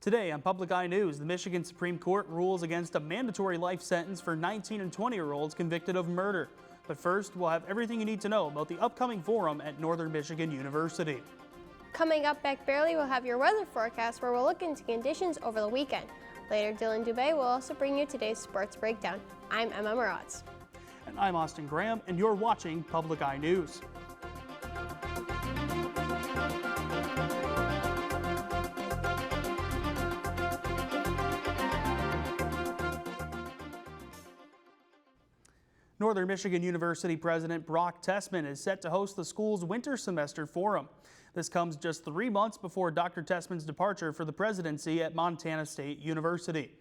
Today on Public Eye News, the Michigan Supreme Court rules against a mandatory life sentence for 19 and 20-year-olds convicted of murder. But first, we'll have everything you need to know about the upcoming forum at Northern Michigan University. Coming up back barely, we'll have your weather forecast where we'll look into conditions over the weekend. Later, Dylan Dubé will also bring you today's sports breakdown. I'm Emma Maratz. And I'm Austin Graham, and you're watching Public Eye News. Northern Michigan University President Brock Tessman is set to host the school's winter semester forum. This comes just 3 months before Dr. Tessman's departure for the presidency at Montana State University.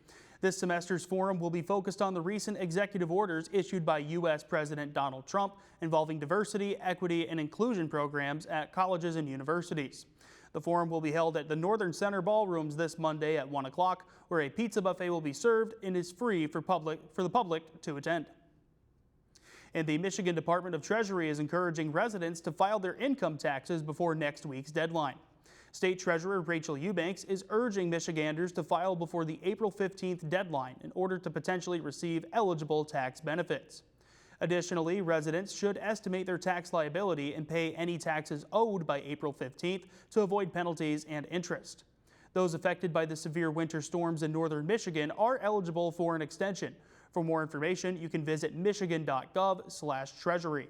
This semester's forum will be focused on the recent executive orders issued by U.S. President Donald Trump involving diversity, equity, and inclusion programs at colleges and universities. The forum will be held at the Northern Center Ballrooms this Monday at 1 o'clock, where a pizza buffet will be served and is free for the public to attend. And the Michigan Department of Treasury is encouraging residents to file their income taxes before next week's deadline. State Treasurer Rachel Eubanks is urging Michiganders to file before the April 15th deadline in order to potentially receive eligible tax benefits. Additionally, residents should estimate their tax liability and pay any taxes owed by April 15th to avoid penalties and interest. Those affected by the severe winter storms in northern Michigan are eligible for an extension. For more information, you can visit michigan.gov/treasury.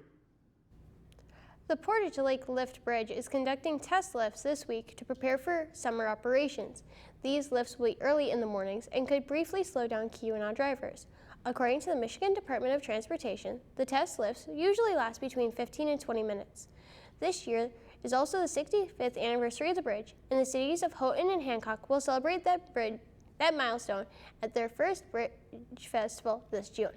The Portage Lake Lift Bridge is conducting test lifts this week to prepare for summer operations. These lifts will be early in the mornings and could briefly slow down Keweenaw drivers. According to the Michigan Department of Transportation, the test lifts usually last between 15 and 20 minutes. This year is also the 65th anniversary of the bridge, and the cities of Houghton and Hancock will celebrate that milestone at their first Bridge Festival this June.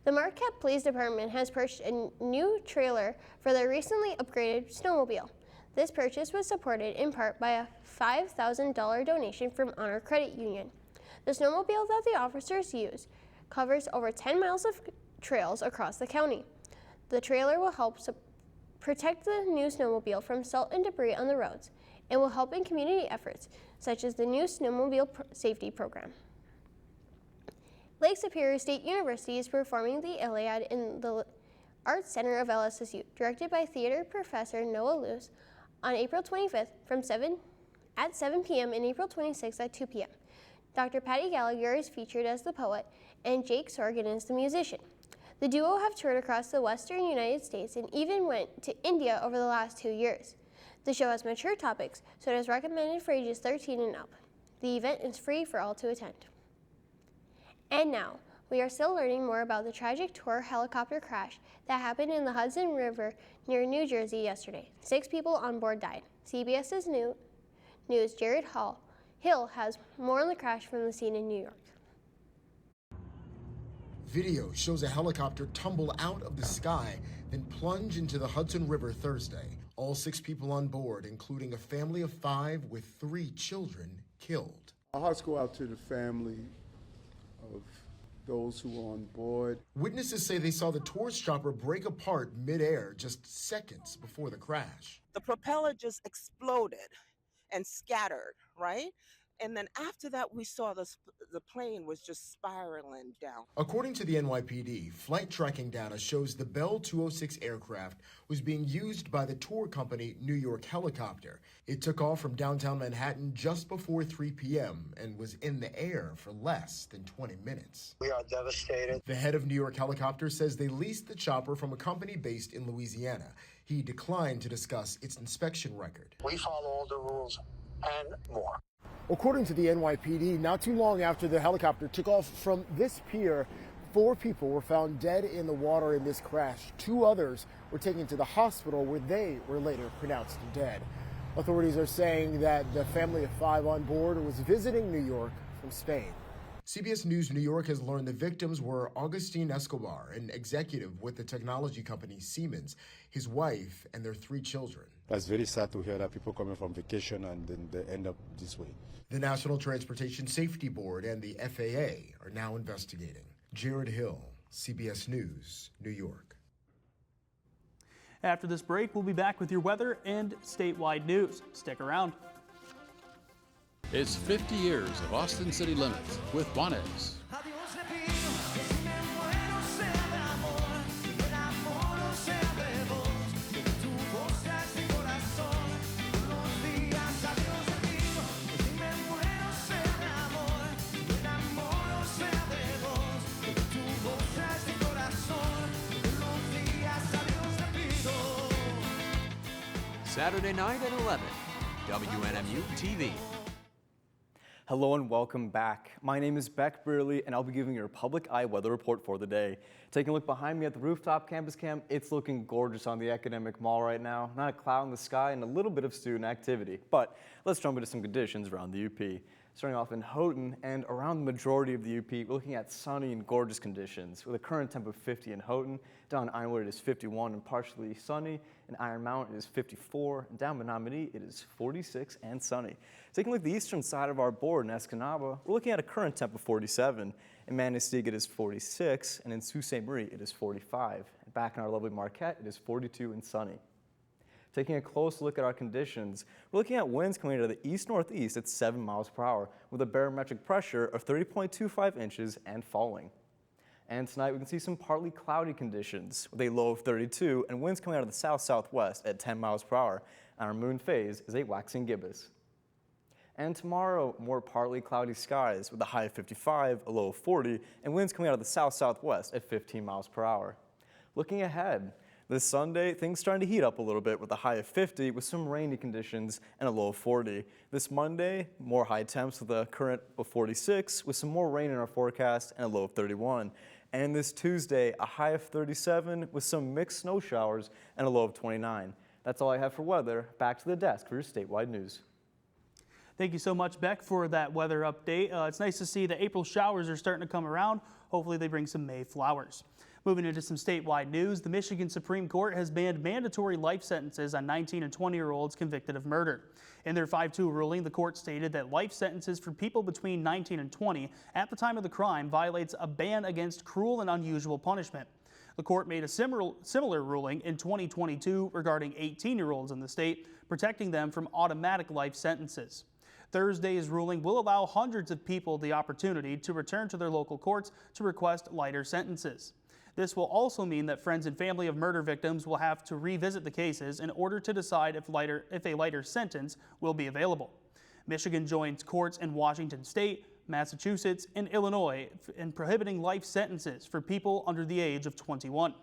The Marquette Police Department has purchased a new trailer for their recently upgraded snowmobile. This purchase was supported in part by a $5,000 donation from Honor Credit Union. The snowmobile that the officers use covers over 10 miles of trails across the county. The trailer will help protect the new snowmobile from salt and debris on the roads and will help in community efforts such as the new snowmobile safety program. Lake Superior State University is performing the Iliad in the Arts Center of LSSU, directed by theater professor Noah Luce, on April 25th at 7 p.m. and April 26th at 2 p.m. Dr. Patty Gallagher is featured as the poet, and Jake Sorgan is the musician. The duo have toured across the western United States and even went to India over the last 2 years. The show has mature topics, so it is recommended for ages 13 and up. The event is free for all to attend. And now, we are still learning more about the tragic tour helicopter crash that happened in the Hudson River near New Jersey yesterday. 6 people on board died. CBS's News' Jared Hill has more on the crash from the scene in New York. Video shows a helicopter tumble out of the sky, then plunge into the Hudson River Thursday. All 6 people on board, including a family of 5 with 3 children, killed. Our hearts go out to the family of those who were on board. Witnesses say they saw the tourist chopper break apart midair just seconds before the crash. The propeller just exploded and scattered, right? And then after that, we saw the plane was just spiraling down. According to the NYPD, flight tracking data shows the Bell 206 aircraft was being used by the tour company New York Helicopter. It took off from downtown Manhattan just before 3 p.m. and was in the air for less than 20 minutes. We are devastated. The head of New York Helicopter says they leased the chopper from a company based in Louisiana. He declined to discuss its inspection record. We follow all the rules and more. According to the NYPD, not too long after the helicopter took off from this pier, 4 people were found dead in the water in this crash. 2 others were taken to the hospital where they were later pronounced dead. Authorities are saying that the family of 5 on board was visiting New York from Spain. CBS News New York has learned the victims were Augustin Escobar, an executive with the technology company Siemens, his wife, and their 3 children. That's very sad to hear that people coming from vacation and then they end up this way. The National Transportation Safety Board and the FAA are now investigating. Jared Hill, CBS News, New York. After this break, we'll be back with your weather and statewide news. Stick around. It's 50 years of Austin City Limits with Juanes. Saturday night at 11, WNMU TV. Hello and welcome back. My name is Beck Burley and I'll be giving you a public eye weather report for the day. Taking a look behind me at the rooftop campus cam, it's looking gorgeous on the Academic Mall right now. Not a cloud in the sky and a little bit of student activity. But let's jump into some conditions around the UP. Starting off in Houghton and around the majority of the UP, we're looking at sunny and gorgeous conditions with a current temp of 50 in Houghton. Down in Ironwood it is 51 and partially sunny. In Iron Mountain it is 54. And down in Menominee it is 46 and sunny. Taking a look at the eastern side of our board in Escanaba, we're looking at a current temp of 47. In Manistee it is 46, and in Sault Ste. Marie it is 45. And back in our lovely Marquette it is 42 and sunny. Taking a close look at our conditions, we're looking at winds coming out of the east-northeast at 7 miles per hour with a barometric pressure of 30.25 inches and falling. And tonight we can see some partly cloudy conditions with a low of 32 and winds coming out of the south-southwest at 10 miles per hour. And our moon phase is a waxing gibbous. And tomorrow, more partly cloudy skies with a high of 55, a low of 40, and winds coming out of the south-southwest at 15 miles per hour. Looking ahead, this Sunday, things starting to heat up a little bit with a high of 50 with some rainy conditions and a low of 40. This Monday, more high temps with a current of 46 with some more rain in our forecast and a low of 31. And this Tuesday, a high of 37 with some mixed snow showers and a low of 29. That's all I have for weather. Back to the desk for your statewide news. Thank you so much, Beck, for that weather update. It's nice to see the April showers are starting to come around. Hopefully they bring some May flowers. Moving into some statewide news, the Michigan Supreme Court has banned mandatory life sentences on 19 and 20-year-olds convicted of murder. In their 5-2 ruling, the court stated that life sentences for people between 19 and 20 at the time of the crime violates a ban against cruel and unusual punishment. The court made a similar ruling in 2022 regarding 18-year-olds in the state, protecting them from automatic life sentences. Thursday's ruling will allow hundreds of people the opportunity to return to their local courts to request lighter sentences. This will also mean that friends and family of murder victims will have to revisit the cases in order to decide if a lighter sentence will be available. Michigan joins courts in Washington State, Massachusetts, and Illinois in prohibiting life sentences for people under the age of 21.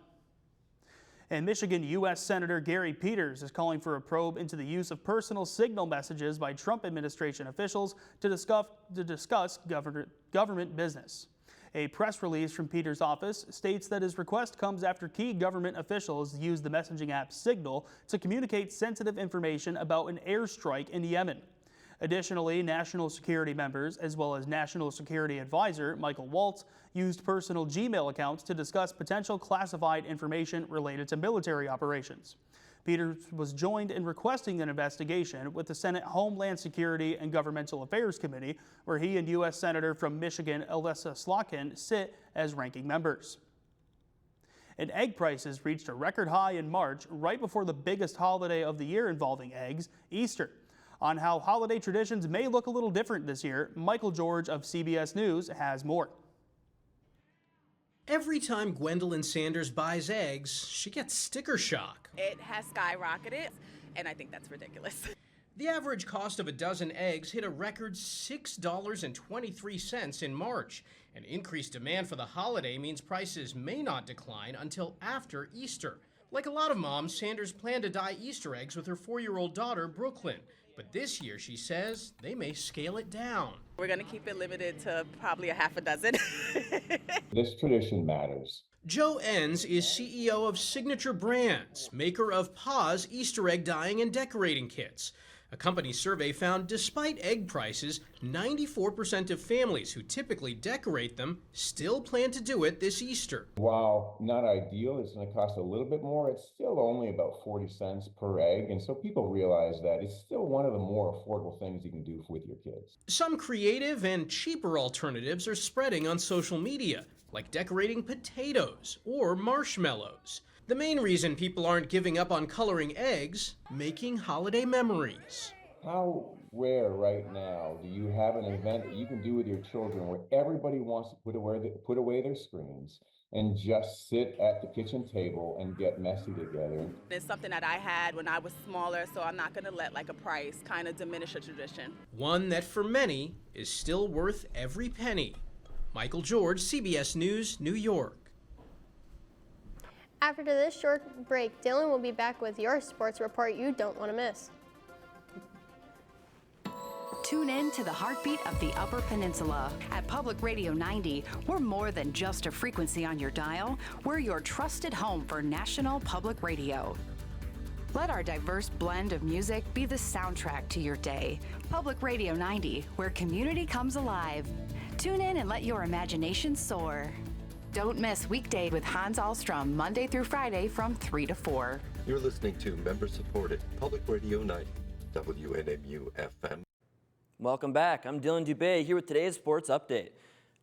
And Michigan U.S. Senator Gary Peters is calling for a probe into the use of personal signal messages by Trump administration officials to discuss government business. A press release from Peters' office states that his request comes after key government officials used the messaging app Signal to communicate sensitive information about an airstrike in Yemen. Additionally, national security members, as well as National Security Advisor Michael Waltz, used personal Gmail accounts to discuss potential classified information related to military operations. Peters was joined in requesting an investigation with the Senate Homeland Security and Governmental Affairs Committee, where he and U.S. Senator from Michigan Elissa Slotkin sit as ranking members. And egg prices reached a record high in March, right before the biggest holiday of the year involving eggs, Easter. On how holiday traditions may look a little different this year, Michael George of CBS News has more. Every time Gwendolyn Sanders buys eggs, she gets sticker shock. It has skyrocketed, and I think that's ridiculous. The average cost of a dozen eggs hit a record $6.23 in March. An increased demand for the holiday means prices may not decline until after Easter. Like a lot of moms, Sanders planned to dye Easter eggs with her 4-year-old daughter, Brooklyn. But this year, she says, they may scale it down. We're going to keep it limited to probably a half a dozen. This tradition matters. Joe Enns is CEO of Signature Brands, maker of Pa's Easter egg dyeing and decorating kits. A company survey found despite egg prices, 94% of families who typically decorate them still plan to do it this Easter. While not ideal, it's going to cost a little bit more. It's still only about 40 cents per egg, and so people realize that it's still one of the more affordable things you can do with your kids. Some creative and cheaper alternatives are spreading on social media, like decorating potatoes or marshmallows. The main reason people aren't giving up on coloring eggs, making holiday memories. How Where right now do you have an event that you can do with your children where everybody wants to put away their screens and just sit at the kitchen table and get messy together? It's something that I had when I was smaller, so I'm not going to let like a price kind of diminish a tradition. One that for many is still worth every penny. Michael George, CBS News, New York. After this short break, Dylan will be back with your sports report you don't want to miss. Tune in to the heartbeat of the Upper Peninsula. At Public Radio 90, we're more than just a frequency on your dial. We're your trusted home for national public radio. Let our diverse blend of music be the soundtrack to your day. Public Radio 90, where community comes alive. Tune in and let your imagination soar. Don't miss Weekday with Hans Ahlstrom, Monday through Friday from 3 to 4. You're listening to member-supported Public Radio 90, WNMU FM. Welcome back. I'm Dylan Dubé here with today's sports update.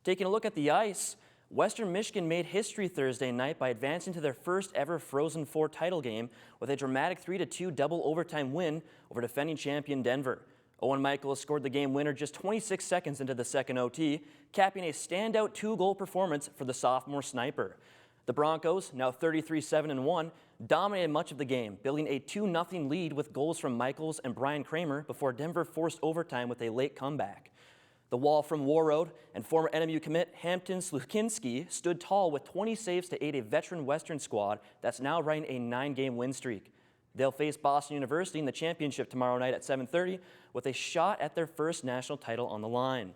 Taking a look at the ice, Western Michigan made history Thursday night by advancing to their first ever Frozen Four title game with a dramatic 3-2 double overtime win over defending champion Denver. Owen Michaels scored the game winner just 26 seconds into the second OT, capping a standout 2-goal performance for the sophomore sniper. The Broncos, now 33-7-1, dominated much of the game, building a 2-0 lead with goals from Michaels and Brian Kramer before Denver forced overtime with a late comeback. The Wall from Warroad and former NMU commit Hampton Slukinski stood tall with 20 saves to aid a veteran Western squad that's now riding a 9-game win streak. They'll face Boston University in the championship tomorrow night at 7:30 with a shot at their first national title on the line.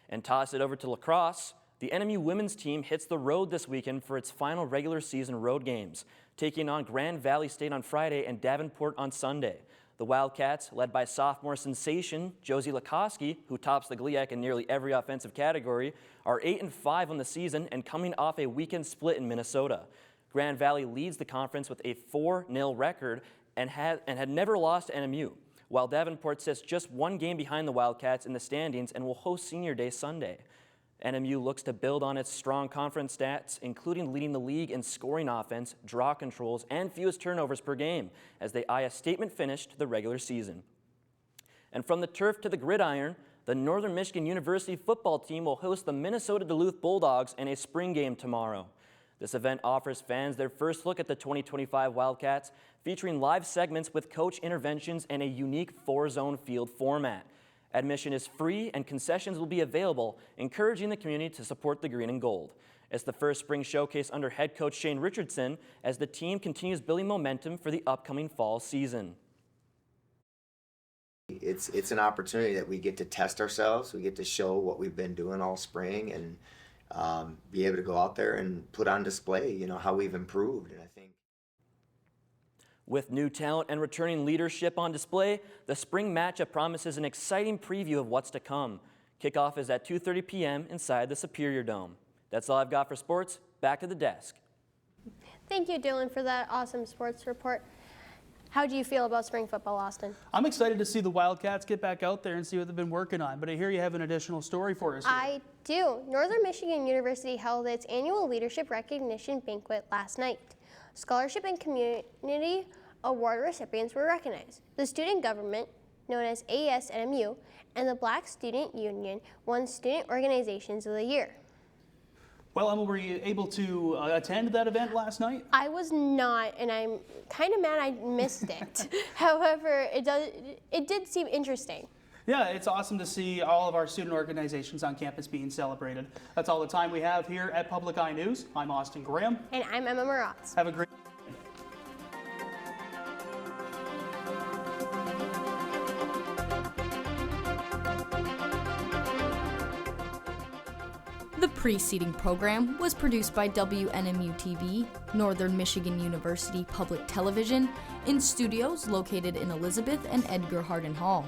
And toss it over to lacrosse. The NMU women's team hits the road this weekend for its final regular season road games, taking on Grand Valley State on Friday and Davenport on Sunday. The Wildcats, led by sophomore sensation Josie Lakoski, who tops the GLIAC in nearly every offensive category, are 8-5 on the season and coming off a weekend split in Minnesota. Grand Valley leads the conference with a 4-0 record and had never lost to NMU, while Davenport sits just one game behind the Wildcats in the standings and will host Senior Day Sunday. NMU looks to build on its strong conference stats, including leading the league in scoring offense, draw controls, and fewest turnovers per game, as they eye a statement finish to the regular season. And from the turf to the gridiron, the Northern Michigan University football team will host the Minnesota Duluth Bulldogs in a spring game tomorrow. This event offers fans their first look at the 2025 Wildcats, featuring live segments with coach interventions and a unique 4-zone field format. Admission is free and concessions will be available, encouraging the community to support the green and gold. It's the first spring showcase under head coach Shane Richardson as the team continues building momentum for the upcoming fall season. It's an opportunity that we get to test ourselves. We get to show what we've been doing all spring and be able to go out there and put on display, how we've improved. And I think with new talent and returning leadership on display, the spring matchup promises an exciting preview of what's to come. Kickoff is at 2:30 p.m. inside the Superior Dome. That's all I've got for sports. Back to the desk. Thank you, Dylan, for that awesome sports report. How do you feel about spring football, Austin? I'm excited to see the Wildcats get back out there and see what they've been working on, but I hear you have an additional story for us here. I do. Northern Michigan University held its annual leadership recognition banquet last night. Scholarship and community award recipients were recognized. The student government, known as ASNMU, and the Black Student Union won Student Organizations of the Year. Well, Emma, were you able to attend that event last night? I was not, and I'm kind of mad I missed it. However, it did seem interesting. Yeah, it's awesome to see all of our student organizations on campus being celebrated. That's all the time we have here at Public Eye News. I'm Austin Graham. And I'm Emma Moratz. Have a great The preceding program was produced by WNMU-TV, Northern Michigan University Public Television, in studios located in Elizabeth and Edgar Hardin Hall.